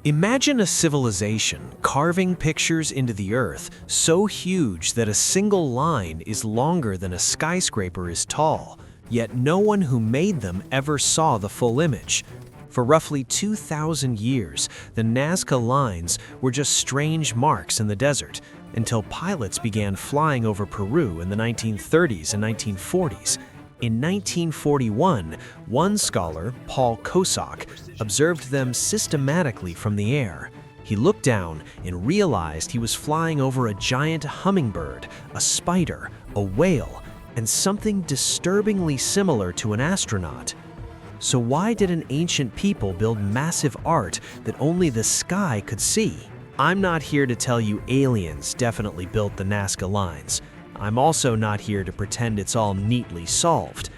Imagine a civilization carving pictures into the earth so huge that a single line is longer than a skyscraper is tall, yet no one who made them ever saw the full image. For roughly 2,000 years, the Nazca Lines were just strange marks in the desert, until pilots began flying over Peru in the 1930s and 1940s. In 1941, one scholar, Paul Kosok, observed them systematically from the air. He looked down and realized he was flying over a giant hummingbird, a spider, a whale, and something disturbingly similar to an astronaut. So why did an ancient people build massive art that only the sky could see? I'm not here to tell you aliens definitely built the Nazca Lines. I'm also not here to pretend it's all neatly solved.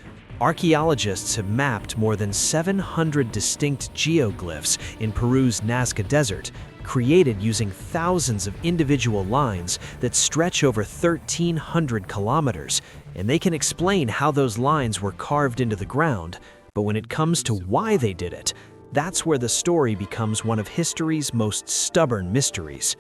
Archaeologists have mapped more than 700 distinct geoglyphs in Peru's Nazca Desert, created using thousands of individual lines that stretch over 1,300 kilometers, and they can explain how those lines were carved into the ground. But when it comes to why they did it, that's where the story becomes one of history's most stubborn mysteries.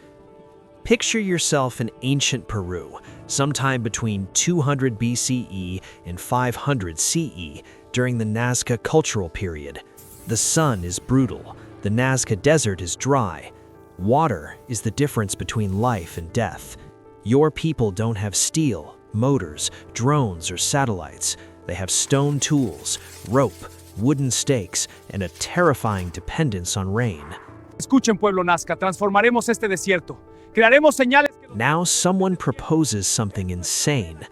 Picture yourself in ancient Peru, sometime between 200 BCE and 500 CE, during the Nazca cultural period. The sun is brutal, the Nazca Desert is dry. Water is the difference between life and death. Your people don't have steel, motors, drones, or satellites. They have stone tools, rope, wooden stakes, and a terrifying dependence on rain. Escuchen, pueblo Nazca, transformaremos este desierto. Crearemos señales. Now someone proposes something insane.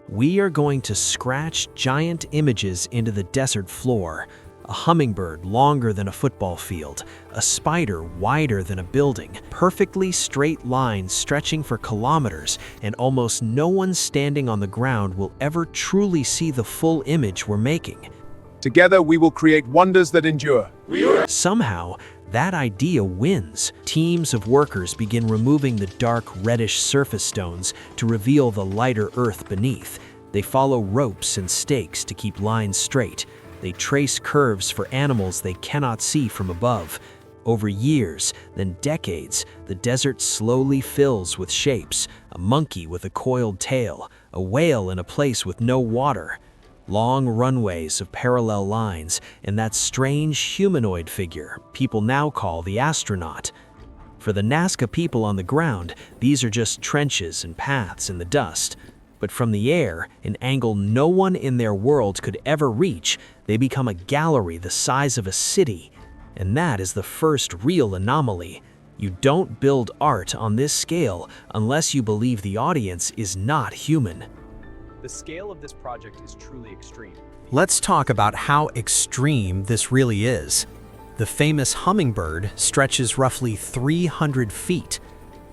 We are going to scratch giant images into the desert floor. A hummingbird longer than a football field, a spider wider than a building, perfectly straight lines stretching for kilometers, and almost no one standing on the ground will ever truly see the full image we're making. Together we will create wonders that endure. Somehow, that idea wins. Teams of workers begin removing the dark reddish surface stones to reveal the lighter earth beneath. They follow ropes and stakes to keep lines straight. They trace curves for animals they cannot see from above. Over years, then decades, the desert slowly fills with shapes: a monkey with a coiled tail, a whale in a place with no water, long runways of parallel lines, and that strange humanoid figure people now call the astronaut. For the Nazca people on the ground, these are just trenches and paths in the dust. But from the air, an angle no one in their world could ever reach, they become a gallery the size of a city. And that is the first real anomaly. You don't build art on this scale unless you believe the audience is not human. The scale of this project is truly extreme. Let's talk about how extreme this really is. The famous hummingbird stretches roughly 300 feet.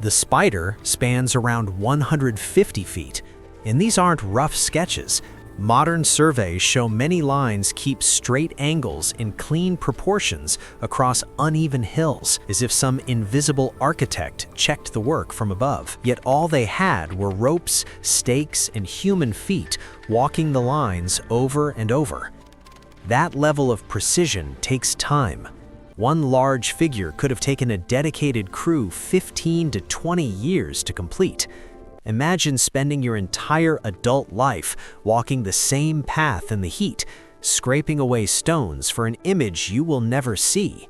The spider spans around 150 feet. And these aren't rough sketches. Modern surveys show many lines keep straight angles in clean proportions across uneven hills, as if some invisible architect checked the work from above. Yet all they had were ropes, stakes, and human feet walking the lines over and over. That level of precision takes time. One large figure could have taken a dedicated crew 15 to 20 years to complete. Imagine spending your entire adult life walking the same path in the heat, scraping away stones for an image you will never see.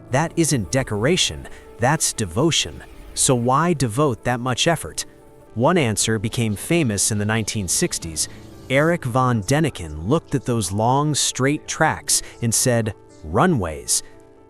That isn't decoration, that's devotion. So why devote that much effort? One answer became famous in the 1960s. Erich von Däniken looked at those long, straight tracks and said, "Runways."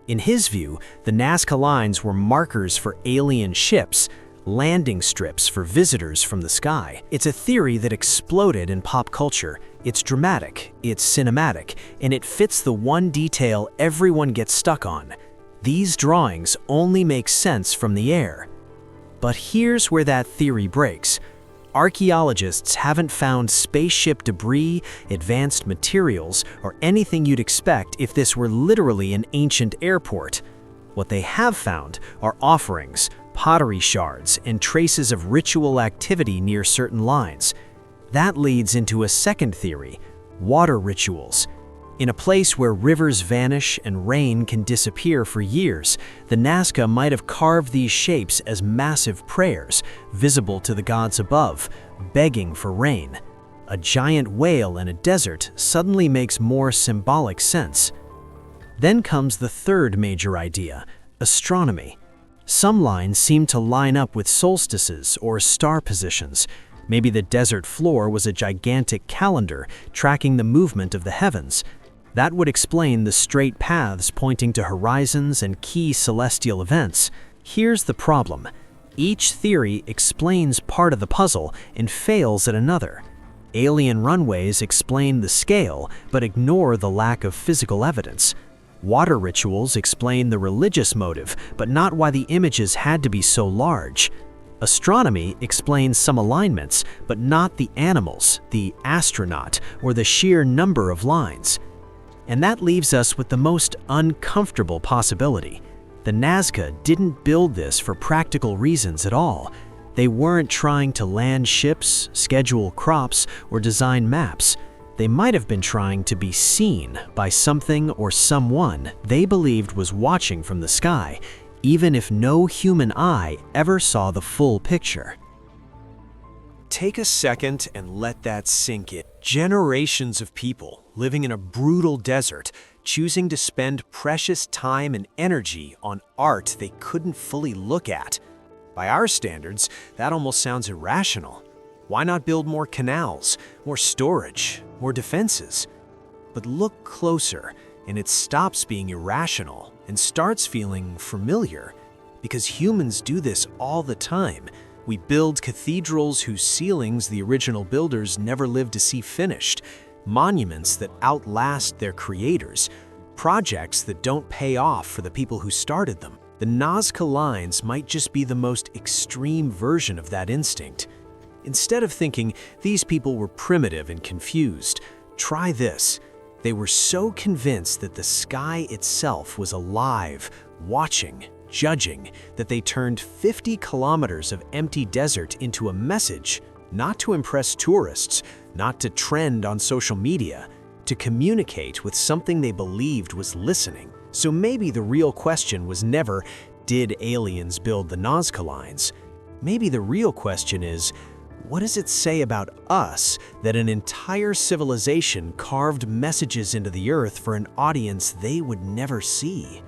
In his view, the Nazca Lines were markers for alien ships, landing strips for visitors from the sky. It's a theory that exploded in pop culture. It's dramatic, it's cinematic, and it fits the one detail everyone gets stuck on. These drawings only make sense from the air. But here's where that theory breaks. Archaeologists haven't found spaceship debris, advanced materials, or anything you'd expect if this were literally an ancient airport. What they have found are offerings, pottery shards, and traces of ritual activity near certain lines. That leads into a second theory: water rituals. In a place where rivers vanish and rain can disappear for years, the Nazca might have carved these shapes as massive prayers, visible to the gods above, begging for rain. A giant whale in a desert suddenly makes more symbolic sense. Then comes the third major idea, astronomy. Some lines seem to line up with solstices or star positions. Maybe the desert floor was a gigantic calendar tracking the movement of the heavens. That would explain the straight paths pointing to horizons and key celestial events. Here's the problem. Each theory explains part of the puzzle and fails at another. Alien runways explain the scale, but ignore the lack of physical evidence. Water rituals explain the religious motive, but not why the images had to be so large. Astronomy explains some alignments, but not the animals, the astronaut, or the sheer number of lines. And that leaves us with the most uncomfortable possibility. The Nazca didn't build this for practical reasons at all. They weren't trying to land ships, schedule crops, or design maps. They might have been trying to be seen by something or someone they believed was watching from the sky, even if no human eye ever saw the full picture. Take a second and let that sink in. Generations of people living in a brutal desert, choosing to spend precious time and energy on art they couldn't fully look at. By our standards, that almost sounds irrational. Why not build more canals, more storage, more defenses? But look closer, and it stops being irrational and starts feeling familiar. Because humans do this all the time. We build cathedrals whose ceilings the original builders never lived to see finished, monuments that outlast their creators, projects that don't pay off for the people who started them. The Nazca Lines might just be the most extreme version of that instinct. Instead of thinking these people were primitive and confused, try this. They were so convinced that the sky itself was alive, watching, judging, that they turned 50 kilometers of empty desert into a message, not to impress tourists, not to trend on social media, to communicate with something they believed was listening. So maybe the real question was never, did aliens build the Nazca Lines? Maybe the real question is, what does it say about us that an entire civilization carved messages into the earth for an audience they would never see?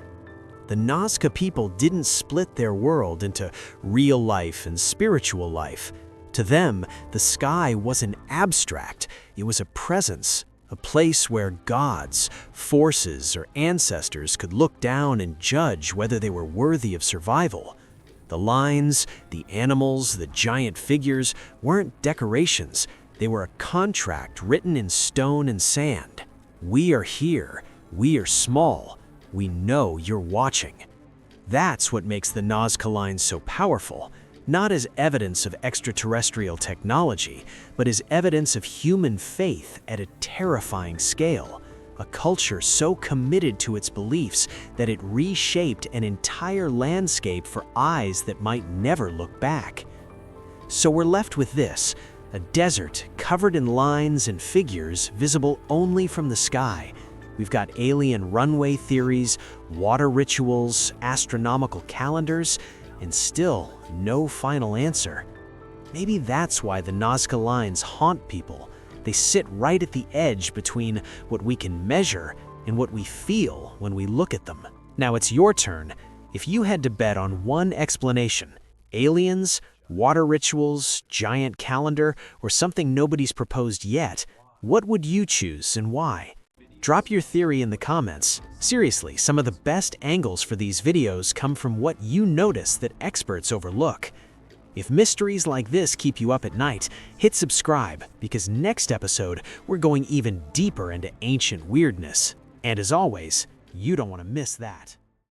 The Nazca people didn't split their world into real life and spiritual life. To them, the sky wasn't abstract, it was a presence, a place where gods, forces, or ancestors could look down and judge whether they were worthy of survival. The lines, the animals, the giant figures weren't decorations. They were a contract written in stone and sand. We are here. We are small. We know you're watching. That's what makes the Nazca Lines so powerful, not as evidence of extraterrestrial technology, but as evidence of human faith at a terrifying scale. A culture so committed to its beliefs that it reshaped an entire landscape for eyes that might never look back. So we're left with this, a desert covered in lines and figures visible only from the sky. We've got alien runway theories, water rituals, astronomical calendars, and still no final answer. Maybe that's why the Nazca Lines haunt people. They sit right at the edge between what we can measure and what we feel when we look at them. Now it's your turn. If you had to bet on one explanation, aliens, water rituals, giant calendar, or something nobody's proposed yet, what would you choose and why? Drop your theory in the comments. Seriously, some of the best angles for these videos come from what you notice that experts overlook. If mysteries like this keep you up at night, hit subscribe, because next episode we're going even deeper into ancient weirdness. And as always, you don't want to miss that.